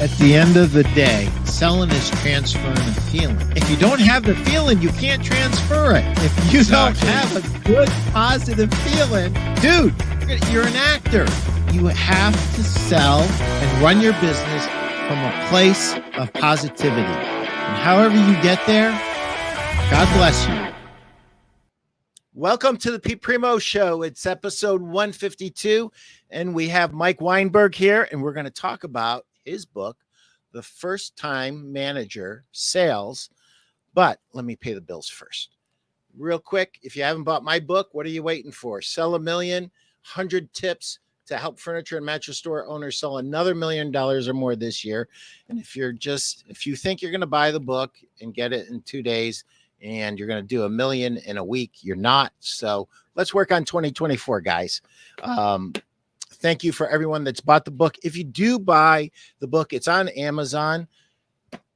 At the end of the day, selling is transferring a feeling. If you don't have the feeling, you can't transfer it. If you don't have a good, positive feeling, dude, you're an actor. You have to sell and run your business from a place of positivity. And however you get there, God bless you. Welcome to the Primeau Show. It's episode 152, and we have Mike Weinberg here, and we're going to talk about his book, The First Time Manager Sales. But let me pay the bills first. Real quick, if you haven't bought my book, what are you waiting for? Sell $1 million, 100 tips to help furniture and mattress store owners sell another $1 million or more this year. And if you think you're going to buy the book and get it in 2 days, and you're going to do $1 million in a week, you're not. So let's work on 2024, guys. Thank you for everyone that's bought the book. If you do buy the book, it's on Amazon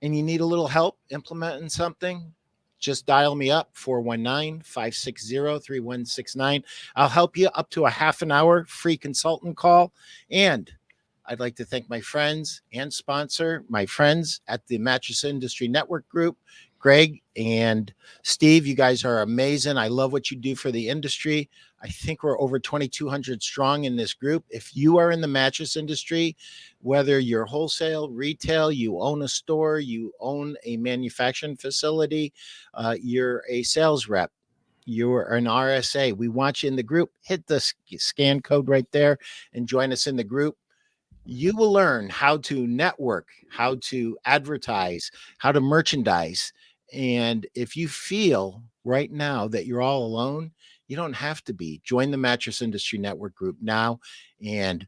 and you need a little help implementing something, just dial me up, 419-560-3169. I'll help you up to a half an hour free consultant call. And I'd like to thank my friends and sponsor, my friends at the Mattress Industry Network Group, Greg and Steve. You guys are amazing. I love what you do for the industry. I think we're over 2,200 strong in this group. If you are in the mattress industry, whether you're wholesale, retail, you own a store, you own a manufacturing facility, you're a sales rep, you're an RSA, we want you in the group. Hit the scan code right there and join us in the group. You will learn how to network, how to advertise, how to merchandise. And if you feel right now that you're all alone, you don't have to be. Join the Mattress Industry Network group now and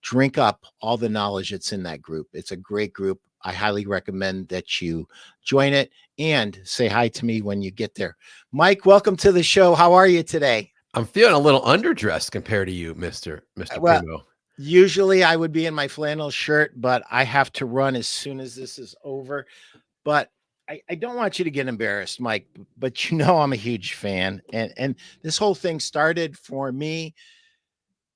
drink up all the knowledge that's in that group. It's a great group. I highly recommend that you join it and say hi to me when you get there. Mike, welcome to the show. How are you today? I'm feeling a little underdressed compared to you, Mr. Primeau. Usually I would be in my flannel shirt, but I have to run as soon as this is over. But I don't want you to get embarrassed, Mike, but you know I'm a huge fan. And this whole thing started for me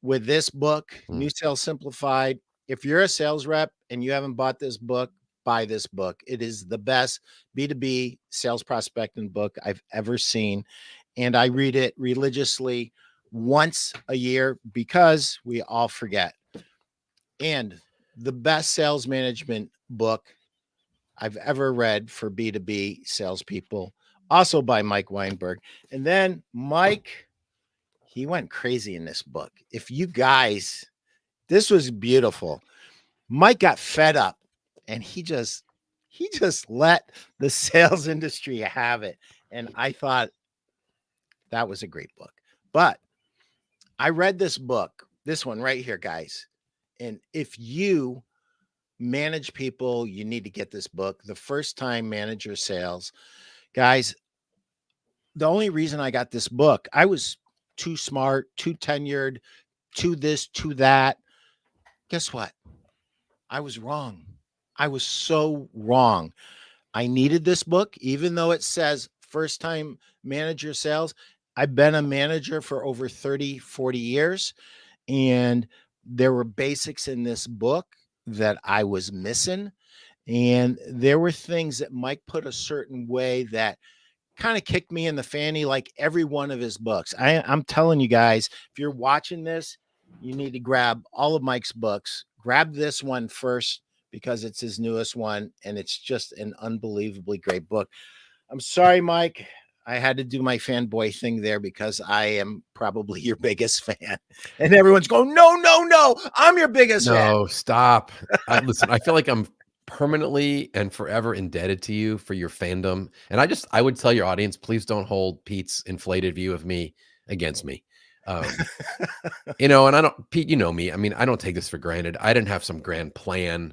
with this book, New Sales Simplified. If you're a sales rep and you haven't bought this book, buy this book. It is the best B2B sales prospecting book I've ever seen. And I read it religiously once a year because we all forget. And the best sales management book I've ever read for B2B salespeople, also by Mike Weinberg. And then Mike, he went crazy in this book. If you guys, this was beautiful. Mike got fed up and he just let the sales industry have it. And I thought that was a great book. But I read this book, this one right here, guys. And if you manage people, you need to get this book, The First Time Manager Sales. Guys, the only reason I got this book, I was too smart, too tenured, too this, too that. Guess what? I was wrong. I was so wrong. I needed this book, even though it says First Time Manager Sales. I've been a manager for over 30, 40 years, and there were basics in this book that I was missing. And there were things that Mike put a certain way that kind of kicked me in the fanny, like every one of his books. I'm telling you guys, if you're watching this, you need to grab all of Mike's books. Grab this one first because it's his newest one, and it's just an unbelievably great book. I'm sorry, Mike. I had to do my fanboy thing there because I am probably your biggest fan. And everyone's going, no, I'm your biggest fan. No, stop. Listen, I feel like I'm permanently and forever indebted to you for your fandom. And I would tell your audience, please don't hold Pete's inflated view of me against me. And Pete, you know me. I mean, I don't take this for granted. I didn't have some grand plan.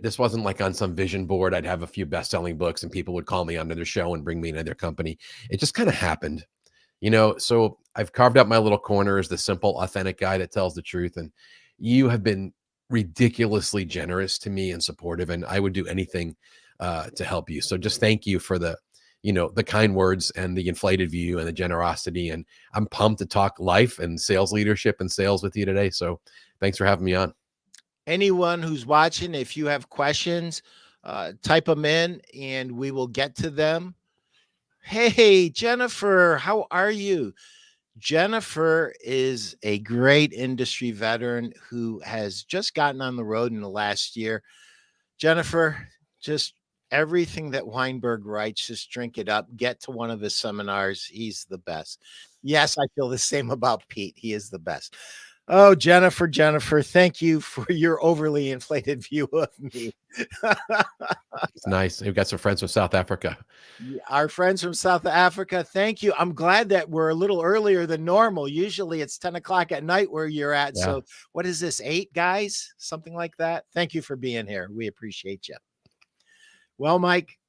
This wasn't like on some vision board. I'd have a few best-selling books and people would call me onto their show and bring me into their company. It just kind of happened, so I've carved out my little corner as the simple, authentic guy that tells the truth. And you have been ridiculously generous to me and supportive, and I would do anything to help you. So just thank you for the kind words and the inflated view and the generosity. And I'm pumped to talk life and sales leadership and sales with you today. So thanks for having me on. anyone who's watching, if you have questions, type them in and we will get to them. Hey, Jennifer, how are you? Jennifer is a great industry veteran who has just gotten on the road in the last year. Jennifer, just everything that Weinberg writes, just drink it up. Get to one of his seminars. He's the best. Yes, I feel the same about Pete. He is the best. Oh, Jennifer, thank you for your overly inflated view of me. It's nice. We've got some friends from South Africa. Our friends from South Africa, thank you. I'm glad that we're a little earlier than normal. Usually it's 10 o'clock at night where you're at. Yeah. So what is this, 8 guys? Something like that. Thank you for being here. We appreciate you. Well, Mike,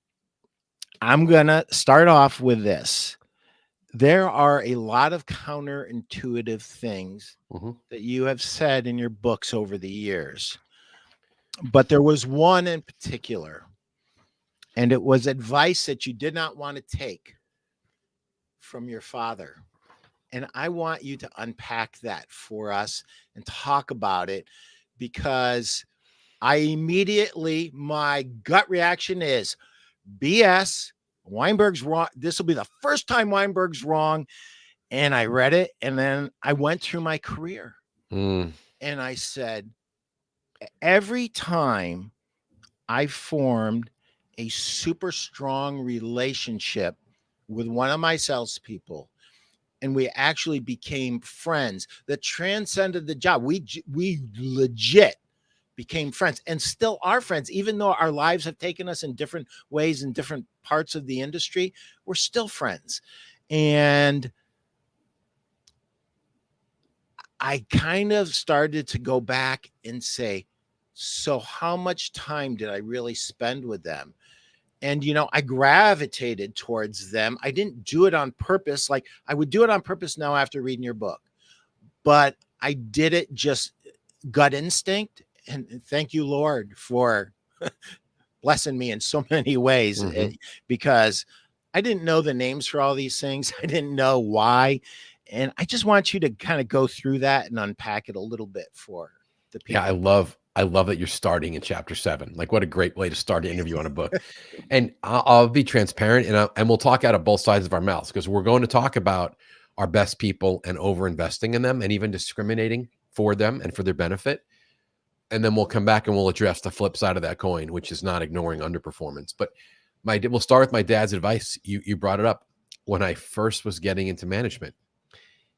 I'm going to start off with this. There are a lot of counterintuitive things that you have said in your books over the years, but there was one in particular, and it was advice that you did not want to take from your father. And I want you to unpack that for us and talk about it, because my gut reaction is BS. Weinberg's wrong. This will be the first time Weinberg's wrong. And I read it, and then I went through my career and I said, every time I formed a super strong relationship with one of my salespeople, and we actually became friends that transcended the job. We legit became friends and still are friends, even though our lives have taken us in different ways in different parts of the industry. We're still friends. And I kind of started to go back and say, so how much time did I really spend with them? And, I gravitated towards them. I didn't do it on purpose. Like I would do it on purpose now after reading your book, but I did it just gut instinct. And thank you, Lord, for blessing me in so many ways, because I didn't know the names for all these things. I didn't know why. And I just want you to kind of go through that and unpack it a little bit for the people. Yeah, I love that you're starting in chapter 7. Like, what a great way to start an interview on a book. And I'll be transparent, and we'll talk out of both sides of our mouths, because we're going to talk about our best people and over investing in them and even discriminating for them and for their benefit. And then we'll come back and we'll address the flip side of that coin, which is not ignoring underperformance. But we'll start with my dad's advice. You brought it up. When I first was getting into management,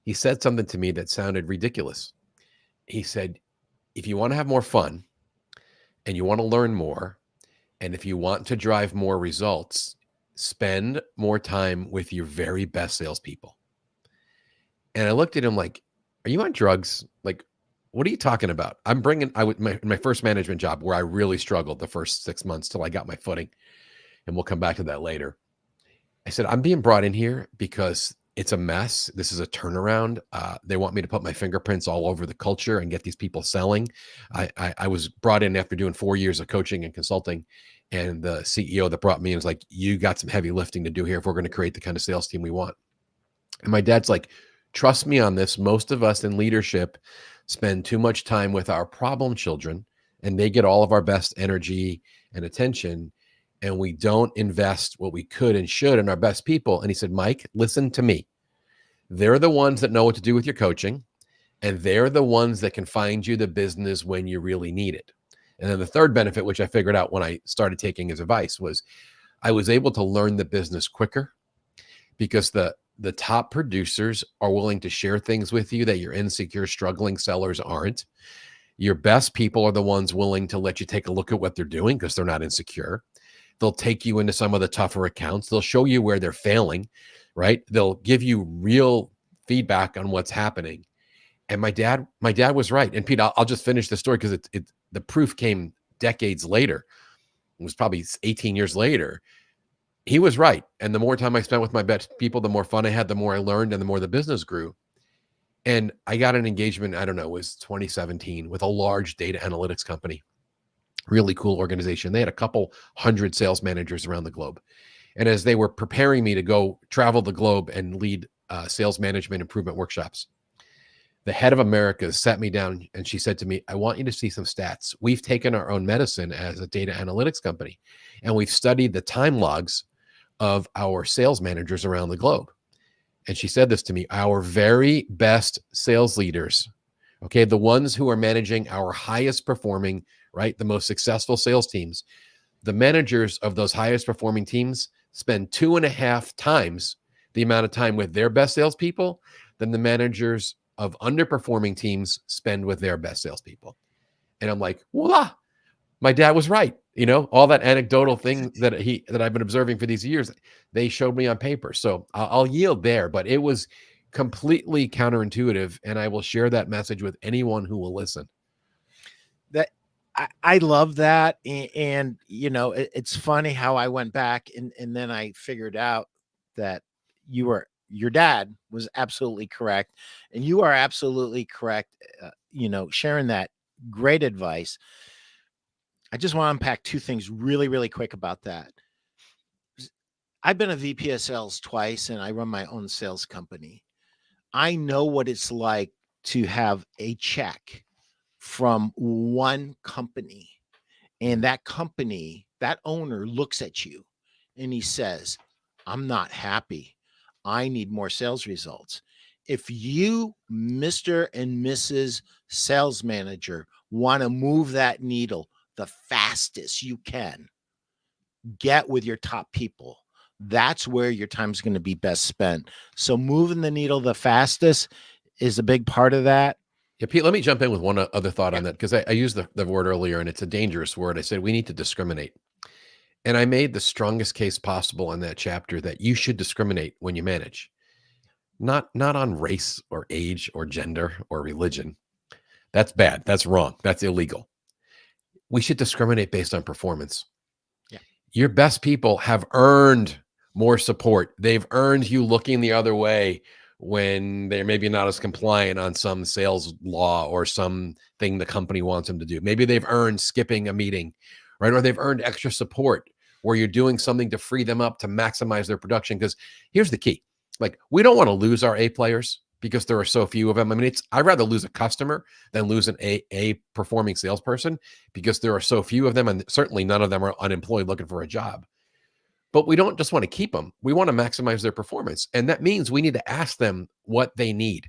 he said something to me that sounded ridiculous. He said, if you want to have more fun and you want to learn more, and if you want to drive more results, spend more time with your very best salespeople. And I looked at him like, are you on drugs? Like, what are you talking about? My first management job, where I really struggled the first 6 months till I got my footing, and we'll come back to that later. I said, I'm being brought in here because it's a mess. This is a turnaround. They want me to put my fingerprints all over the culture and get these people selling. I was brought in after doing 4 years of coaching and consulting, and the CEO that brought me in was like, you got some heavy lifting to do here if we're going to create the kind of sales team we want. And my dad's like, trust me on this. Most of us in leadership spend too much time with our problem children, and they get all of our best energy and attention, and we don't invest what we could and should in our best people. And he said, Mike, listen to me. They're the ones that know what to do with your coaching, and they're the ones that can find you the business when you really need it. And then the third benefit, which I figured out when I started taking his advice, was I was able to learn the business quicker, because the top producers are willing to share things with you that your insecure, struggling sellers aren't. Your best people are the ones willing to let you take a look at what they're doing because they're not insecure. They'll take you into some of the tougher accounts. They'll show you where they're failing, right? They'll give you real feedback on what's happening. And my dad was right. And Pete, I'll just finish the story because the proof came decades later. It was probably 18 years later. He was right. And the more time I spent with my best people, the more fun I had, the more I learned, and the more the business grew. And I got an engagement, I don't know, it was 2017, with a large data analytics company. Really cool organization. They had a couple hundred sales managers around the globe. And as they were preparing me to go travel the globe and lead sales management improvement workshops, The head of America sat me down and she said to me, I want you to see some stats. We've taken our own medicine as a data analytics company, and we've studied the time logs of our sales managers around the globe. And she said this to me, our very best sales leaders, okay, the ones who are managing our highest performing, right, the most successful sales teams, the managers of those highest performing teams spend 2.5 times the amount of time with their best salespeople than the managers of underperforming teams spend with their best salespeople. And I'm like, voila, my dad was right. You know, all that anecdotal thing that I've been observing for these years, they showed me on paper. So I'll yield there, but it was completely counterintuitive, and I will share that message with anyone who will listen. That I love that. And you know, it's funny how I went back and then I figured out that your dad was absolutely correct. And you are absolutely correct. You know, sharing that great advice. I just want to unpack two things really, really quick about that. I've been a VP of sales twice and I run my own sales company. I know what it's like to have a check from one company, and that company, that owner looks at you and he says, I'm not happy. I need more sales results. If you, Mr. and Mrs. Sales Manager, want to move that needle the fastest you can, get with your top people. That's where your time is going to be best spent. So moving the needle the fastest is a big part of that. Yeah, Pete, let me jump in with one other thought Yeah. on that, because I used the word earlier and it's a dangerous word. I said we need to discriminate. And I made the strongest case possible in that chapter that you should discriminate when you manage, not on race or age or gender or religion. That's bad. That's wrong. That's illegal. We should discriminate based on performance. Yeah. Your best people have earned more support. They've earned you looking the other way when they're maybe not as compliant on some sales law or something the company wants them to do. Maybe they've earned skipping a meeting, right? Or they've earned extra support where you're doing something to free them up to maximize their production. Because here's the key. Like, we don't want to lose our A players because there are so few of them. I mean, I'd rather lose a customer than lose an A performing salesperson, because there are so few of them, and certainly none of them are unemployed looking for a job. But we don't just want to keep them. We want to maximize their performance. And that means we need to ask them what they need.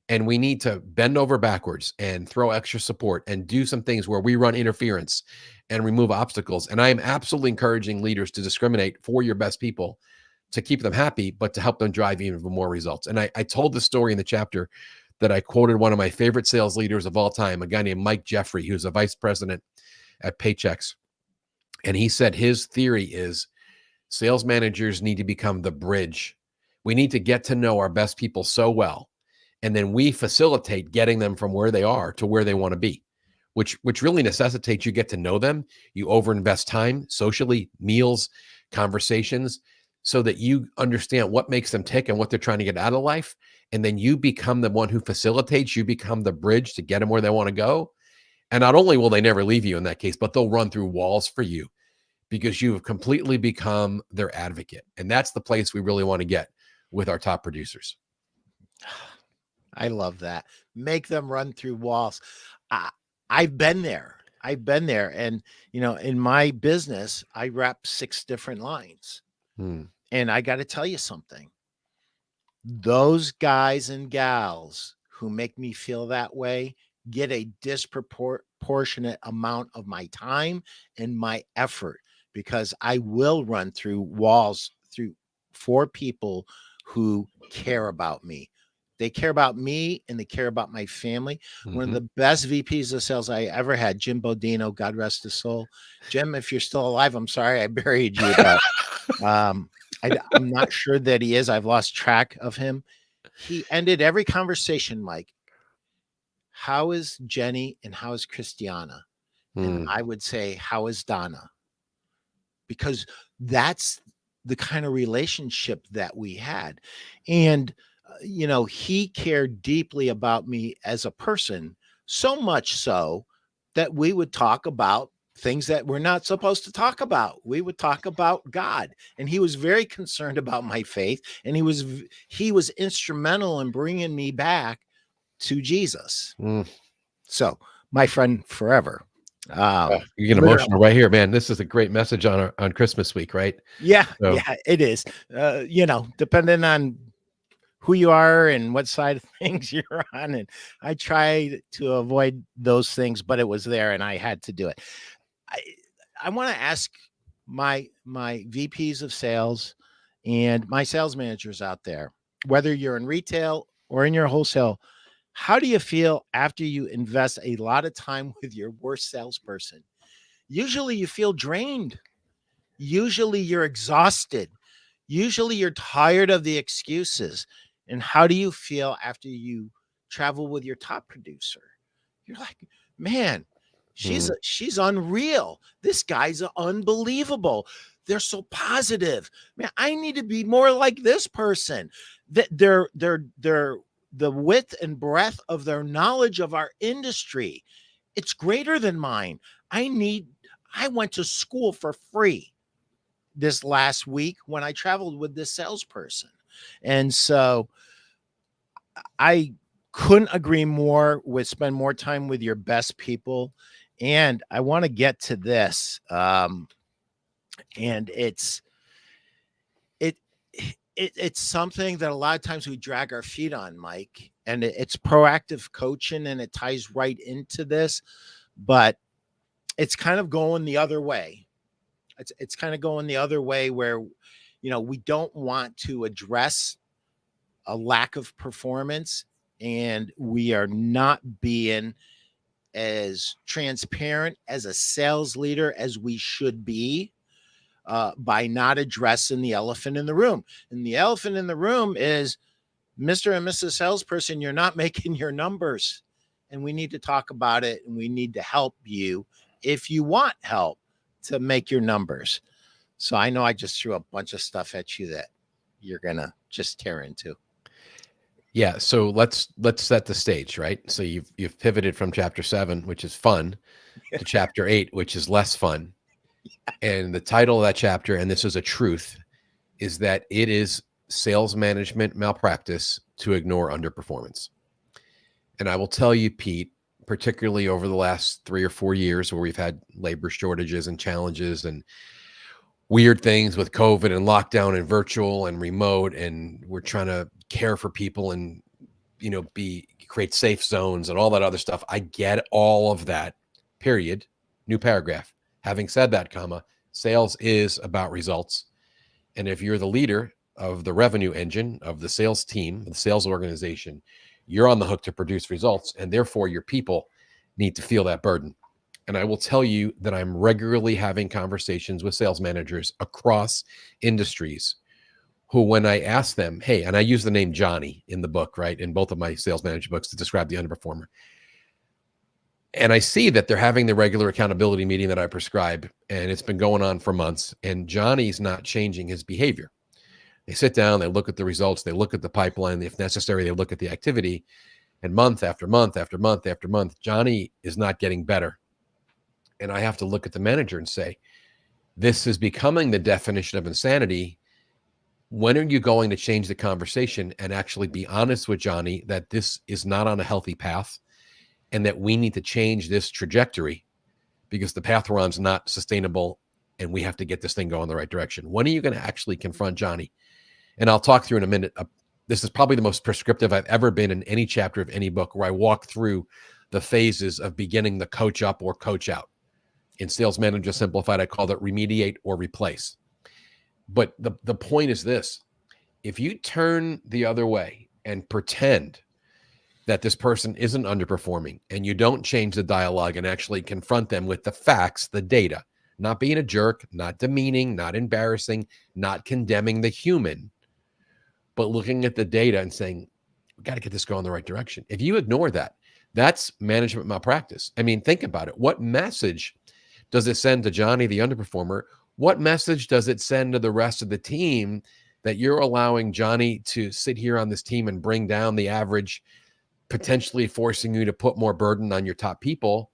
And we need to bend over backwards and throw extra support and do some things where we run interference and remove obstacles. And I am absolutely encouraging leaders to discriminate for your best people, to keep them happy, but to help them drive even more results. And I told the story in the chapter that I quoted one of my favorite sales leaders of all time, a guy named Mike Jeffrey, who's a vice president at Paychex. And he said his theory is sales managers need to become the bridge. We need to get to know our best people so well, and then we facilitate getting them from where they are to where they want to be, which really necessitates you get to know them. You overinvest time socially, meals, conversations, so that you understand what makes them tick and what they're trying to get out of life. And then you become the one who facilitates, you become the bridge to get them where they want to go. And not only will they never leave you in that case, but they'll run through walls for you because you have completely become their advocate. And that's the place we really want to get with our top producers. I love that. Make them run through walls. I've been there. I've been there. And, you know, in my business, I rep 6 different lines. And I got to tell you something. Those guys and gals who make me feel that way get a disproportionate amount of my time and my effort, because I will run through walls for people who care about me. They care about me and they care about my family. One of the best VPs of sales I ever had, Jim Bodino, God rest his soul. Jim, if you're still alive, I'm sorry I buried you, but I'm not sure that he is. I've lost track of him. He ended every conversation, Mike. How is Jenny and how is Christiana? And I would say, how is Donna? Because that's the kind of relationship that we had. And, you know, he cared deeply about me as a person, so much so that we would talk about things that we're not supposed to talk about. We would talk about God, and he was very concerned about my faith, and he was instrumental in bringing me back to Jesus. Mm. So my friend forever. You get Literally. emotional right here, man. This is a great message on Christmas week, right? Yeah, So yeah, it is. Depending on who you are and what side of things you're on. And I try to avoid those things, but it was there and I had to do it. I I want to ask my VPs of sales and my sales managers out there, whether you're in retail or in your wholesale, how do you feel after you invest a lot of time with your worst salesperson? Usually you feel drained. Usually you're exhausted. Usually you're tired of the excuses. And how do you feel after you travel with your top producer? You're like, man, mm, she's unreal. This guy's unbelievable. They're so positive. Man, I need to be more like this person. That they're the width and breadth of their knowledge of our industry. It's greater than mine. I went to school for free this last week when I traveled with this salesperson. And so I couldn't agree more with spend more time with your best people. And I want to get to this. And it, it's something that a lot of times we drag our feet on, Mike. And it's proactive coaching and it ties right into this, but it's kind of going the other way. It's kind of going the other way where we don't want to address a lack of performance and we are not being as transparent as a sales leader as we should be by not addressing the elephant in the room. And the elephant in the room is Mr. and Mrs. Salesperson, you're not making your numbers. And we need to talk about it and we need to help you if you want help to make your numbers. So I know I just threw a bunch of stuff at you that you're going to just tear into. yeah. So let's set the stage, right? So you've pivoted from chapter 7, which is fun, to chapter 8, which is less fun. And the title of that chapter, and this is a truth, is that it is sales management malpractice to ignore underperformance. And I will tell you, Pete, particularly over the last 3 or 4 years where we've had labor shortages and challenges and weird things with COVID and lockdown and virtual and remote, and we're trying to care for people and create safe zones and all that other stuff. I get all of that. Period. New paragraph. Having said that, comma, sales is about results. And if you're the leader of the revenue engine of the sales team, the sales organization, you're on the hook to produce results, and therefore your people need to feel that burden. And I will tell you that I'm regularly having conversations with sales managers across industries who, when I ask them, hey, and I use the name Johnny in the book, right, in both of my sales management books to describe the underperformer. And I see that they're having the regular accountability meeting that I prescribe, and it's been going on for months, and Johnny's not changing his behavior. They sit down, they look at the results, they look at the pipeline, if necessary, they look at the activity, and month after month after month after month, Johnny is not getting better. And I have to look at the manager and say, this is becoming the definition of insanity. When are you going to change the conversation and actually be honest with Johnny that this is not on a healthy path and that we need to change this trajectory because the path we're on is not sustainable and we have to get this thing going the right direction? When are you going to actually confront Johnny? And I'll talk through in a minute. This is probably the most prescriptive I've ever been in any chapter of any book, where I walk through the phases of beginning the coach up or coach out. In Sales Manager Simplified, I call it remediate or replace. But the point is this: if you turn the other way and pretend that this person isn't underperforming and you don't change the dialogue and actually confront them with the facts, the data, not being a jerk, not demeaning, not embarrassing, not condemning the human, but looking at the data and saying, we got to get this going in the right direction. If you ignore that, that's management malpractice. I mean, think about it. What message does it send to Johnny, the underperformer? What message does it send to the rest of the team that you're allowing Johnny to sit here on this team and bring down the average, potentially forcing you to put more burden on your top people?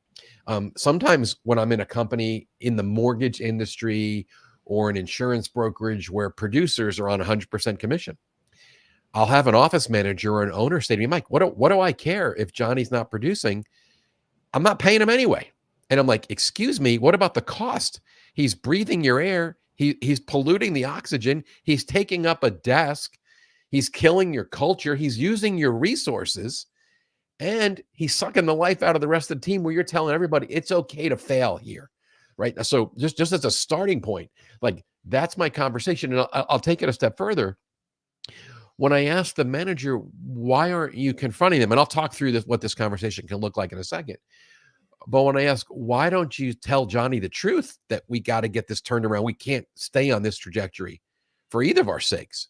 Sometimes when I'm in a company in the mortgage industry or an insurance brokerage where producers are on 100% commission, I'll have an office manager or an owner say to me, Mike, what do I care if Johnny's not producing? I'm not paying him anyway. And I'm like, excuse me, what about the cost? He's breathing your air. He's polluting the oxygen. He's taking up a desk. He's killing your culture. He's using your resources. And he's sucking the life out of the rest of the team where you're telling everybody it's okay to fail here. Right. So just as a starting point, like that's my conversation. And I'll take it a step further. When I asked the manager, why aren't you confronting them? And I'll talk through this, what this conversation can look like in a second. But when I ask, why don't you tell Johnny the truth that we got to get this turned around? We can't stay on this trajectory for either of our sakes.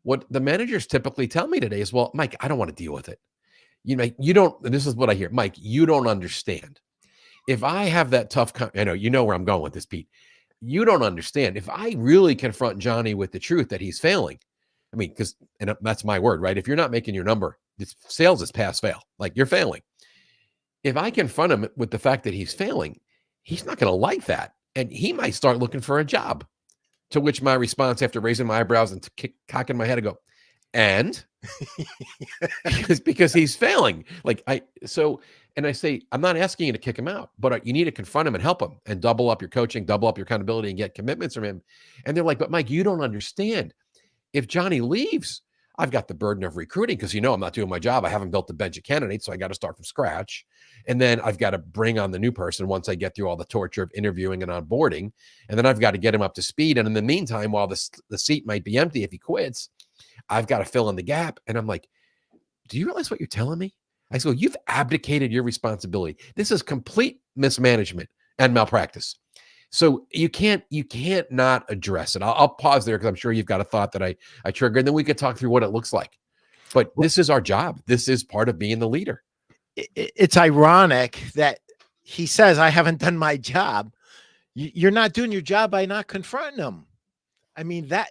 What the managers typically tell me today is, well, Mike, I don't want to deal with it. You don't, and this is what I hear, Mike, you don't understand. If I have that tough, I know, you know where I'm going with this, Pete. You don't understand. If I really confront Johnny with the truth that he's failing, I mean, because, and that's my word, right? If you're not making your number, sales is pass fail. Like you're failing. If I confront him with the fact that he's failing, he's not going to like that. And he might start looking for a job. To which my response, after raising my eyebrows and cocking my head, I go, and because he's failing. And I say, I'm not asking you to kick him out, but you need to confront him and help him and double up your coaching, double up your accountability and get commitments from him. And they're like, but Mike, you don't understand. If Johnny leaves, I've got the burden of recruiting because, I'm not doing my job. I haven't built the bench of candidates, so I got to start from scratch. And then I've got to bring on the new person once I get through all the torture of interviewing and onboarding. And then I've got to get him up to speed. And in the meantime, while the seat might be empty if he quits, I've got to fill in the gap. And I'm like, do you realize what you're telling me? I said, well, you've abdicated your responsibility. This is complete mismanagement and malpractice. So you can't not address it. I'll pause there because I'm sure you've got a thought that I triggered, and then we could talk through what it looks like. But this is our job. This is part of being the leader. It's ironic that he says, I haven't done my job. You're not doing your job by not confronting them. I mean, that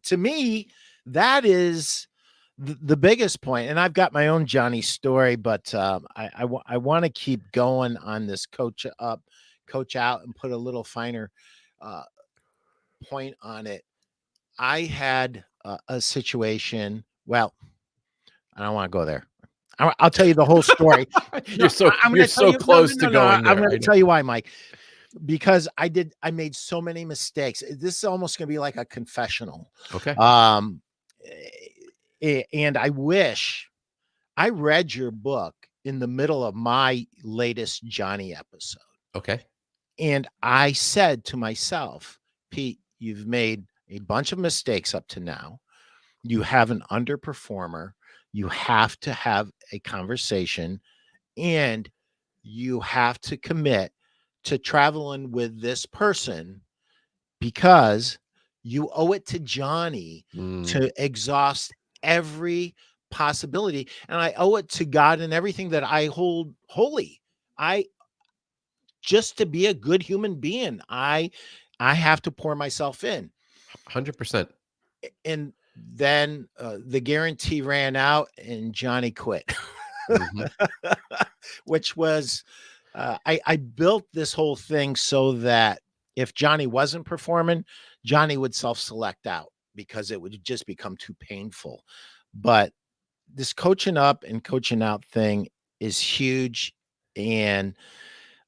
to me, that is the biggest point. And I've got my own Johnny story, but I want to keep going on this coach up, coach out, and put a little finer point on it. I had a situation. Well, I don't want to go there. I'll tell you the whole story. You're so close to going there. I'm going to tell you why, Mike. Because I made so many mistakes. This is almost going to be like a confessional. Okay. And I wish I read your book in the middle of my latest Johnny episode. Okay. And I said to myself, Pete, you've made a bunch of mistakes up to now. You have an underperformer. You have to have a conversation, and you have to commit to traveling with this person because you owe it to Johnny to exhaust every possibility. And I owe it to God and everything that I hold holy. Just to be a good human being, I have to pour myself in. 100%. And then the guarantee ran out and Johnny quit. Which was, I built this whole thing so that if Johnny wasn't performing, Johnny would self-select out because it would just become too painful. But this coaching up and coaching out thing is huge. And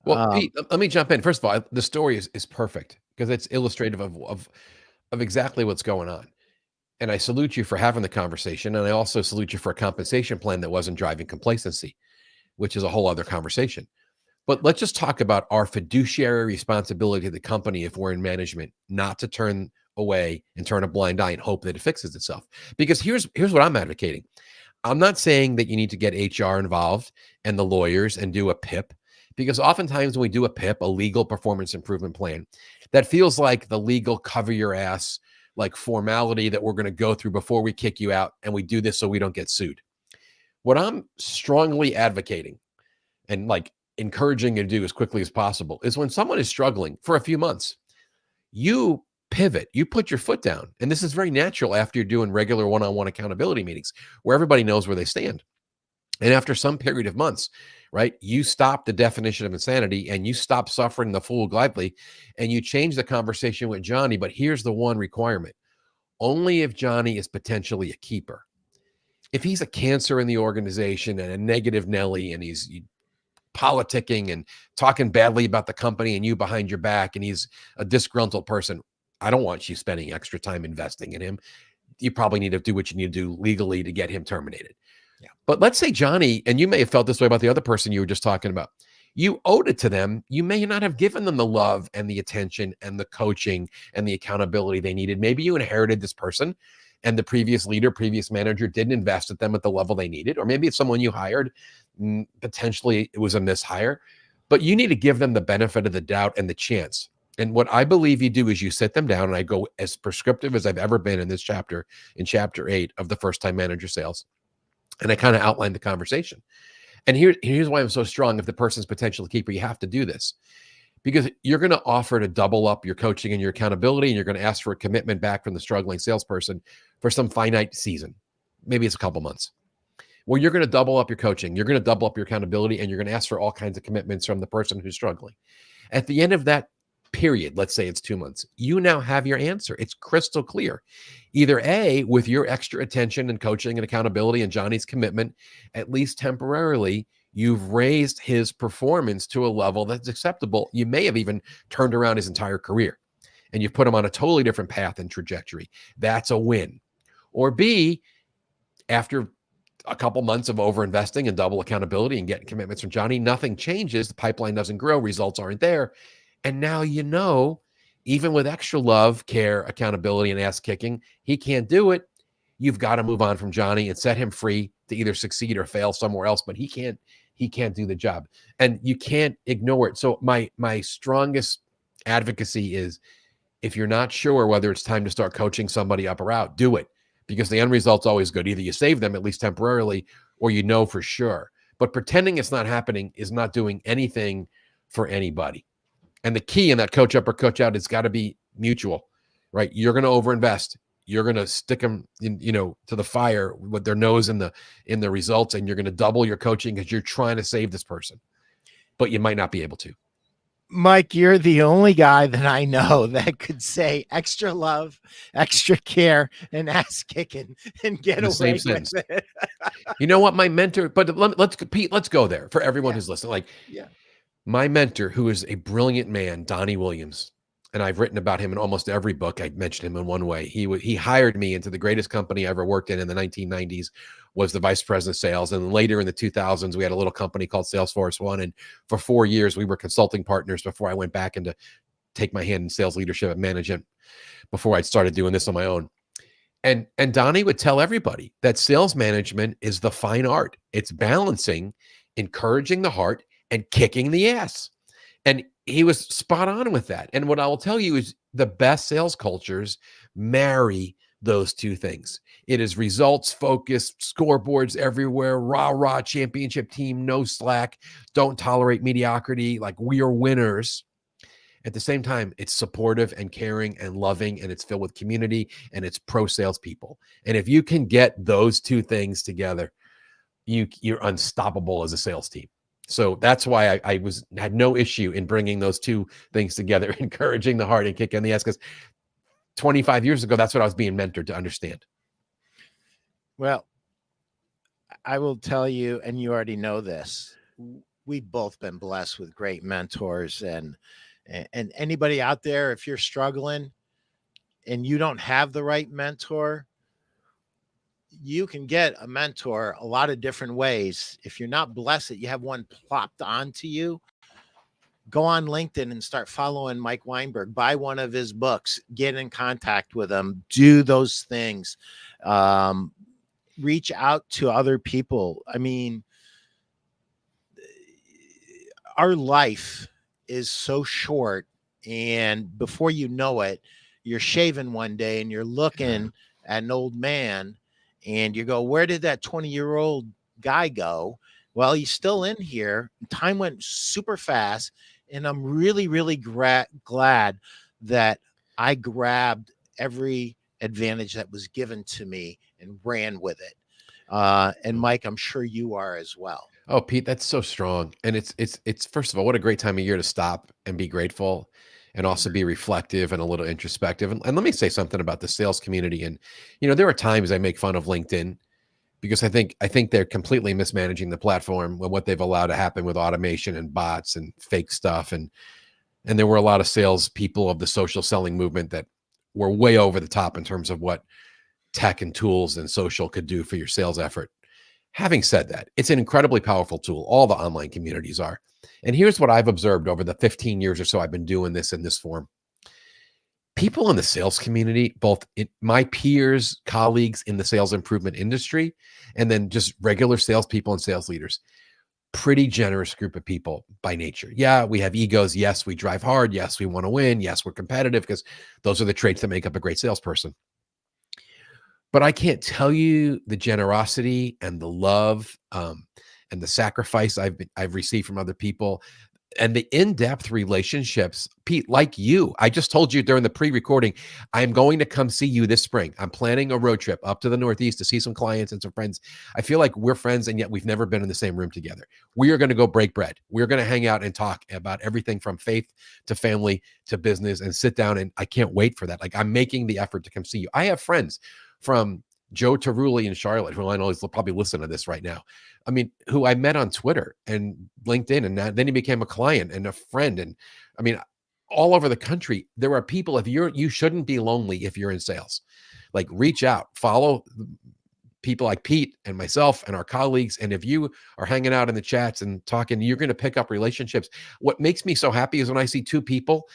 well, Pete, let me jump in. First of all, the story is perfect because it's illustrative of exactly what's going on. And I salute you for having the conversation. And I also salute you for a compensation plan that wasn't driving complacency, which is a whole other conversation. But let's just talk about our fiduciary responsibility to the company if we're in management, not to turn away and turn a blind eye and hope that it fixes itself. Because here's what I'm advocating. I'm not saying that you need to get HR involved and the lawyers and do a PIP, because oftentimes when we do a PIP, a legal performance improvement plan, that feels like the legal cover your ass, like formality that we're going to go through before we kick you out. And we do this so we don't get sued. What I'm strongly advocating and like encouraging you to do as quickly as possible is when someone is struggling for a few months, you pivot, you put your foot down. And this is very natural after you're doing regular one-on-one accountability meetings where everybody knows where they stand. And after some period of months, right, you stop the definition of insanity and you stop suffering the fool gladly and you change the conversation with Johnny. But here's the one requirement. Only if Johnny is potentially a keeper. if he's a cancer in the organization and a negative Nelly, and he's politicking and talking badly about the company and you behind your back, and he's a disgruntled person, I don't want you spending extra time investing in him. You probably need to do what you need to do legally to get him terminated. Yeah. But let's say Johnny, and you may have felt this way about the other person you were just talking about. You owed it to them. You may not have given them the love and the attention and the coaching and the accountability they needed. Maybe you inherited this person and the previous leader, previous manager didn't invest at them at the level they needed. Or maybe it's someone you hired, potentially it was a mishire, but you need to give them the benefit of the doubt and the chance. And what I believe you do is you sit them down, and I go as prescriptive as I've ever been in this chapter, in chapter 8 of the First Time Manager Sales. And I kind of outline the conversation. And here's why I'm so strong. If the person's potential keeper, you have to do this, because you're going to offer to double up your coaching and your accountability, and you're going to ask for a commitment back from the struggling salesperson for some finite season. Maybe it's a couple months. Well, you're going to double up your coaching. You're going to double up your accountability, and you're going to ask for all kinds of commitments from the person who's struggling. At the end of that period, let's say it's 2 months, you now have your answer. It's crystal clear. Either A, with your extra attention and coaching and accountability and Johnny's commitment, at least temporarily, you've raised his performance to a level that's acceptable. You may have even turned around his entire career, and you've put him on a totally different path and trajectory. That's a win. Or B, after a couple months of overinvesting and double accountability and getting commitments from Johnny, nothing changes. The pipeline doesn't grow. Results aren't there. And now, even with extra love, care, accountability, and ass kicking, he can't do it. You've got to move on from Johnny and set him free to either succeed or fail somewhere else, but he can't do the job, and you can't ignore it. So my strongest advocacy is, if you're not sure whether it's time to start coaching somebody up or out, do it, because the end result's always good. Either you save them, at least temporarily, or for sure. But pretending it's not happening is not doing anything for anybody. And the key in that coach up or coach out has got to be mutual, right? You're going to overinvest. You're going to stick them to the fire with their nose in the results, and you're going to double your coaching because you're trying to save this person, but you might not be able to. Mike, you're the only guy that I know that could say extra love, extra care, and ass kicking and get away with it. You know what, my mentor, but let's go there for everyone who's listening. My mentor, who is a brilliant man, Donnie Williams, and I've written about him in almost every book. I mentioned him in one way. He hired me into the greatest company I ever worked in the 1990s, was the vice president of sales. And later in the 2000s, we had a little company called Salesforce One. And for 4 years, we were consulting partners before I went back into take my hand in sales leadership and management before I started doing this on my own. And Donnie would tell everybody that sales management is the fine art. It's balancing, encouraging the heart, and kicking the ass. And he was spot on with that. And what I will tell you is the best sales cultures marry those two things. It is results focused, scoreboards everywhere, rah, championship team, no slack, don't tolerate mediocrity, like we are winners. At the same time, it's supportive and caring and loving, and it's filled with community, and it's pro salespeople. And if you can get those two things together, you're unstoppable as a sales team. So that's why I had no issue in bringing those two things together, encouraging the heart and kicking the ass, because 25 years ago, that's what I was being mentored to understand. Well, I will tell you, and you already know this, we've both been blessed with great mentors, and anybody out there, if you're struggling and you don't have the right mentor, you can get a mentor a lot of different ways. If you're not blessed that you have one plopped onto you, go on LinkedIn and start following Mike Weinberg, buy one of his books, get in contact with him, do those things, reach out to other people. I mean, our life is so short, and before you know it, you're shaving one day and you're looking at an old man, and you go, where did that 20-year-old guy go? Well, he's still in here. Time went super fast. And I'm really, really glad that I grabbed every advantage that was given to me and ran with it. And Mike, I'm sure you are as well. Oh, Pete, that's so strong. And it's first of all, what a great time of year to stop and be grateful, and also be reflective and a little introspective. And let me say something about the sales community. And, there are times I make fun of LinkedIn because I think they're completely mismanaging the platform with what they've allowed to happen with automation and bots and fake stuff. And there were a lot of sales people of the social selling movement that were way over the top in terms of what tech and tools and social could do for your sales effort. Having said that, it's an incredibly powerful tool. All the online communities are. And here's what I've observed over the 15 years or so I've been doing this in this form. People in the sales community, both my peers, colleagues in the sales improvement industry, and then just regular salespeople and sales leaders, pretty generous group of people by nature. Yeah, we have egos. Yes, we drive hard. Yes, we want to win. Yes, we're competitive, because those are the traits that make up a great salesperson. But I can't tell you the generosity and the love and the sacrifice I've received from other people, and the in-depth relationships, Pete, like you. I just told you during the pre-recording, I'm going to come see you this spring. I'm planning a road trip up to the Northeast to see some clients and some friends. I feel like we're friends, and yet we've never been in the same room together. We are going to go break bread. We're going to hang out and talk about everything from faith to family to business, and sit down. And I can't wait for that. Like, I'm making the effort to come see you. I have friends from Joe Tarulli in Charlotte, who I know is probably listening to this right now. I mean, who I met on Twitter and LinkedIn, and then he became a client and a friend. And I mean, all over the country, there are people. If you shouldn't be lonely if you're in sales. Like, reach out, follow people like Pete and myself and our colleagues. And if you are hanging out in the chats and talking, you're going to pick up relationships. What makes me so happy is when I see two people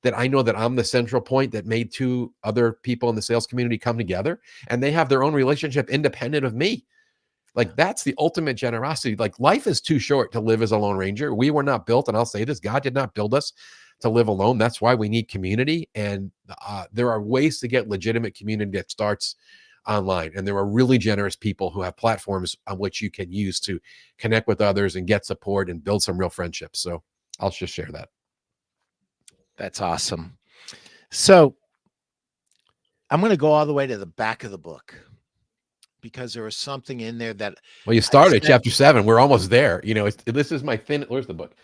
that I know that I'm the central point that made two other people in the sales community come together, and they have their own relationship independent of me. Like, that's the ultimate generosity. Like, life is too short to live as a lone ranger. We were not built, and I'll say this, God did not build us to live alone. That's why we need community. And there are ways to get legitimate community that starts online. And there are really generous people who have platforms on which you can use to connect with others and get support and build some real friendships. So I'll just share that. That's awesome. So I'm going to go all the way to the back of the book, because there was something in there that, well, you started chapter 7. We're almost there. You know, this is my thin. Where's the book?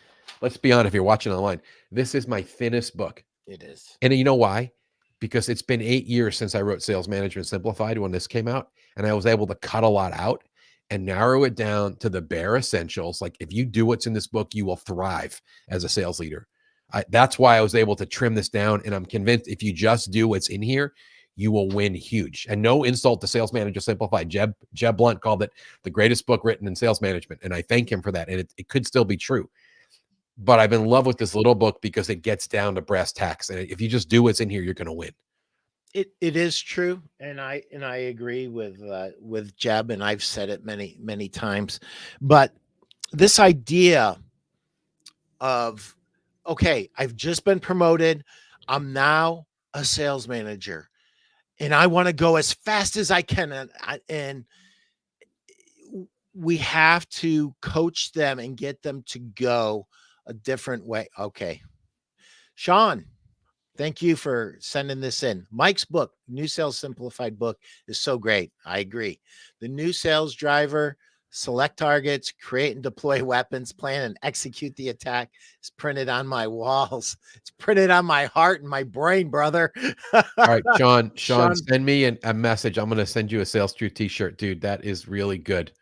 Let's be honest. If you're watching online, this is my thinnest book. It is. And you know why? Because it's been 8 years since I wrote Sales Management Simplified when this came out, and I was able to cut a lot out and narrow it down to the bare essentials. Like, if you do what's in this book, you will thrive as a sales leader. That's why I was able to trim this down. And I'm convinced if you just do what's in here, you will win huge. And no insult to Sales Manager Simplified. Jeb Blunt called it the greatest book written in sales management. And I thank him for that. And it could still be true. But I've been in love with this little book because it gets down to brass tacks. And if you just do what's in here, you're going to win. It is true. And I agree with Jeb, and I've said it many, many times. But this idea of, okay, I've just been promoted. I'm now a sales manager, and I want to go as fast as I can. And we have to coach them and get them to go a different way. Okay. Sean, thank you for sending this in. Mike's book, New Sales Simplified book, is so great. I agree. The New Sales Driver, Select Targets, Create and Deploy Weapons, Plan and Execute the Attack is printed on my walls. It's printed on my heart and my brain, brother. All right, Sean, send me a message. I'm going to send you a Sales Truth t-shirt, dude. That is really good.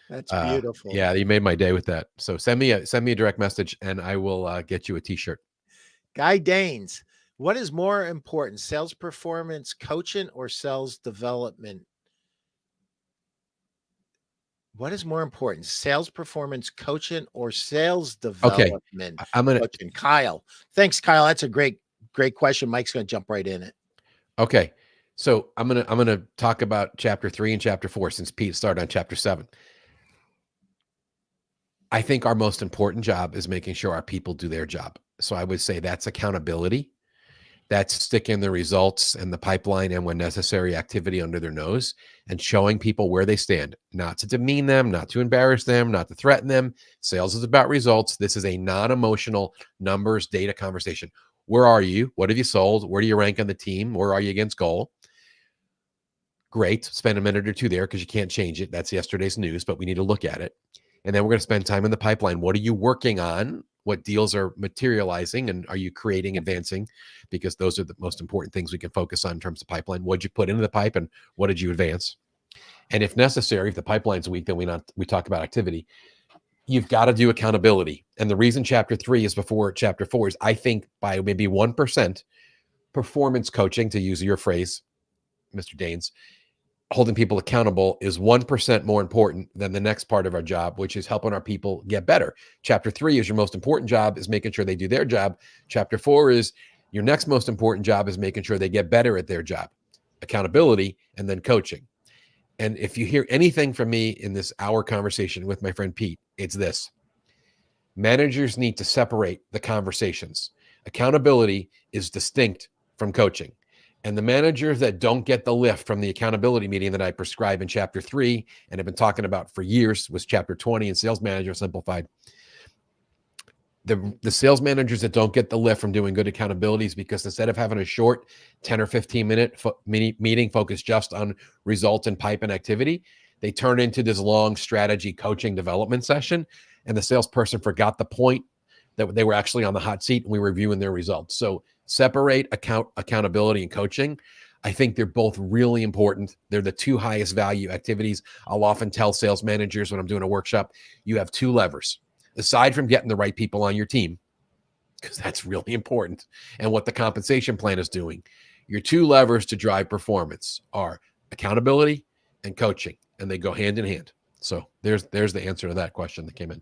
That's beautiful. Yeah, you made my day with that. So send me a direct message, and I will get you a t-shirt. Guy Danes, what is more important, sales performance coaching or sales development? What is more important, sales performance coaching or sales development? Okay. I'm going to Kyle. Thanks, Kyle. That's a great question. Mike's going to jump right in it. Okay. So I'm going to talk about chapter 3 and chapter 4, since Pete started on chapter 7. I think our most important job is making sure our people do their job. So I would say that's accountability. That's sticking the results and the pipeline and, when necessary, activity under their nose, and showing people where they stand, not to demean them, not to embarrass them, not to threaten them. Sales is about results. This is a non-emotional numbers data conversation. Where are you? What have you sold? Where do you rank on the team? Where are you against goal? Great. Spend a minute or two there, because you can't change it. That's yesterday's news, but we need to look at it. And then we're going to spend time in the pipeline. What are you working on? What deals are materializing, and are you creating, advancing? Because those are the most important things we can focus on in terms of pipeline. What did you put into the pipe, and what did you advance? And if necessary, if the pipeline's weak, then we talk about activity. You've got to do accountability. And the reason chapter 3 is before chapter 4 is, I think, by maybe 1%, performance coaching, to use your phrase, Mr. Daines, holding people accountable is 1% more important than the next part of our job, which is helping our people get better. Chapter 3 is your most important job, is making sure they do their job. Chapter 4 is your next most important job is making sure they get better at their job. Accountability, and then coaching. And if you hear anything from me in this hour conversation with my friend Pete, it's this. Managers need to separate the conversations. Accountability is distinct from coaching. And the managers that don't get the lift from the accountability meeting that I prescribe in chapter 3 and have been talking about for years was chapter 20 in Sales Manager Simplified. The sales managers that don't get the lift from doing good accountabilities, because instead of having a short 10 or 15 minute meeting focused just on results and pipe and activity, they turn into this long strategy coaching development session. And the salesperson forgot the point that they were actually on the hot seat and we were reviewing their results. So separate accountability and coaching. I think they're both really important. They're the two highest value activities. I'll often tell sales managers when I'm doing a workshop, you have two levers. Aside from getting the right people on your team, because that's really important, and what the compensation plan is doing, your two levers to drive performance are accountability and coaching, and they go hand in hand. So there's the answer to that question that came in.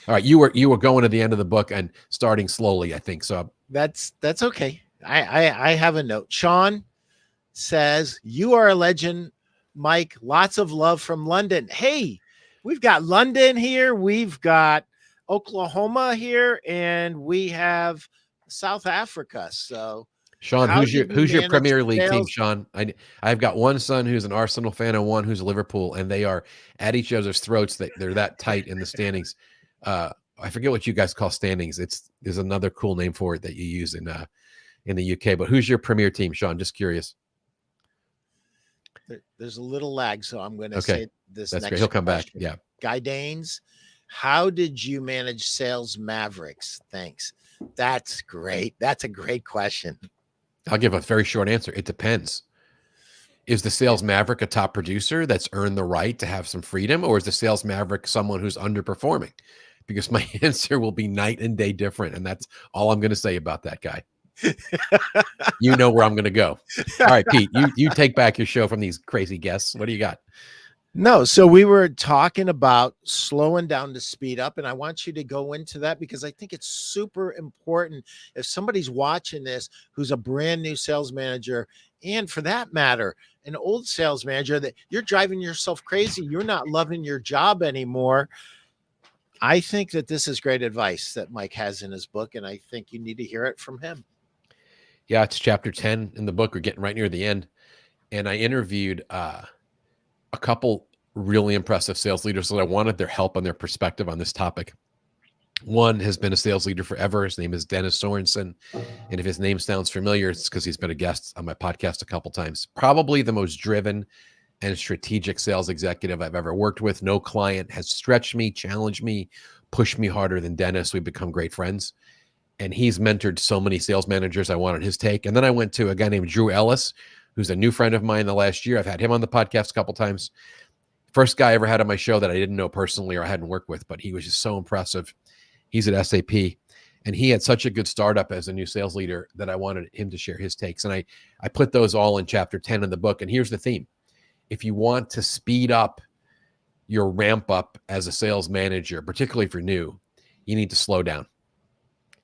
All right, you were going to the end of the book and starting slowly, I think. So That's okay. I have a note. Sean says, "You are a legend, Mike. Lots of love from London." Hey, we've got London here, we've got Oklahoma here, and we have South Africa. So, Sean, who's your Premier League team, sales? Sean? I've got one son who's an Arsenal fan and one who's a Liverpool, and they are at each other's throats. They're that tight in the standings. I forget what you guys call standings. There's another cool name for it that you use in the UK. But who's your Premier team, Sean? Just curious. There's a little lag, so I'm going to Okay. say this. That's next great. He'll come question. back. Yeah. Guy Daines, how did you manage sales mavericks? Thanks. That's great. That's a great question. I'll give a very short answer. It depends. Is the sales maverick a top producer that's earned the right to have some freedom, or is the sales maverick someone who's underperforming? Because my answer will be night and day different, and that's all I'm going to say about that guy. You know where I'm going to go. All right, Pete, you take back your show from these crazy guests. What do you got? No, so we were talking about slowing down to speed up, and I want you to go into that because I think it's super important. If somebody's watching this who's a brand new sales manager, and for that matter, an old sales manager, that you're driving yourself crazy, you're not loving your job anymore. I think that this is great advice that Mike has in his book, and I think you need to hear it from him. Yeah, it's chapter 10 in the book. We're getting right near the end. And I interviewed a couple really impressive sales leaders that I wanted their help and their perspective on this topic. One has been a sales leader forever. His name is Dennis Sorensen. And if his name sounds familiar, it's because he's been a guest on my podcast a couple times. Probably the most driven and strategic sales executive I've ever worked with. No client has stretched me, challenged me, pushed me harder than Dennis. We've become great friends. And he's mentored so many sales managers. I wanted his take. And then I went to a guy named Drew Ellis, who's a new friend of mine the last year. I've had him on the podcast a couple times. First guy I ever had on my show that I didn't know personally or I hadn't worked with, but he was just so impressive. He's at SAP, and he had such a good startup as a new sales leader that I wanted him to share his takes. And I put those all in chapter 10 of the book. And here's the theme. If you want to speed up your ramp up as a sales manager, particularly if you're new, you need to slow down.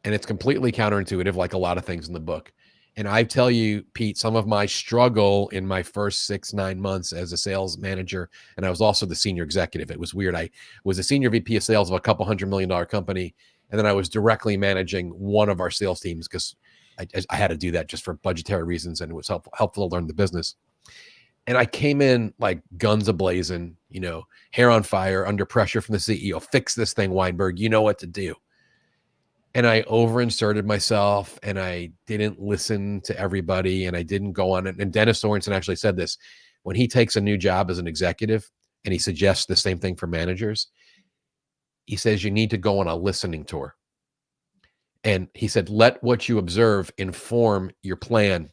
And it's completely counterintuitive, like a lot of things in the book. And I tell you, Pete, some of my struggle in my first 6-9 months as a sales manager, and I was also the senior executive. It was weird. I was a senior VP of sales of a couple $100 million company. And then I was directly managing one of our sales teams because I had to do that just for budgetary reasons. And it was helpful to learn the business. And I came in like guns a-blazing, hair on fire, under pressure from the CEO. Fix this thing, Weinberg. You know what to do. And I overinserted myself, and I didn't listen to everybody, and I didn't go on it. And Dennis Sorensen actually said this. When he takes a new job as an executive, and he suggests the same thing for managers, he says you need to go on a listening tour. And he said, let what you observe inform your plan